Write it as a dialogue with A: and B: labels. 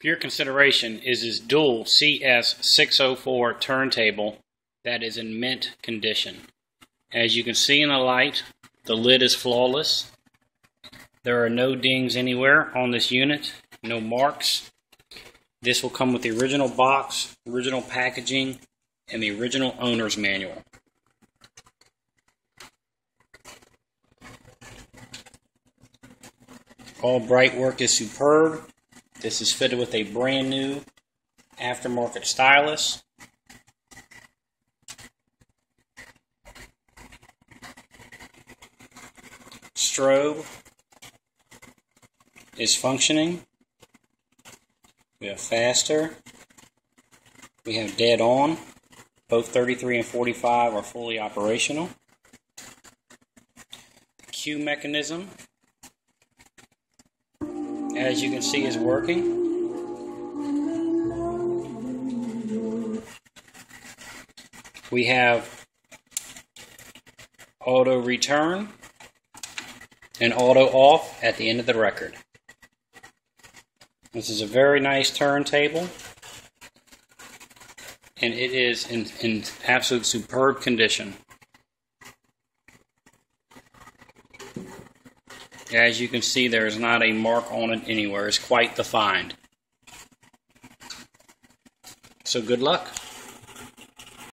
A: For your consideration is this dual CS604 turntable that is in mint condition. As you can see in the light, the lid is flawless. There are no dings anywhere on this unit, no marks. This will come with the original box, original packaging, and the original owner's manual. All bright work is superb. This is fitted with a brand new aftermarket stylus. Strobe is functioning. We have faster. We have dead on. Both 33 and 45 are fully operational. The cue mechanism, as you can see, is working. We have auto return and auto off at the end of the record. This is a very nice turntable, and it is in absolute superb condition. As you can see, there is not a mark on it anywhere. It's quite defined. So good luck.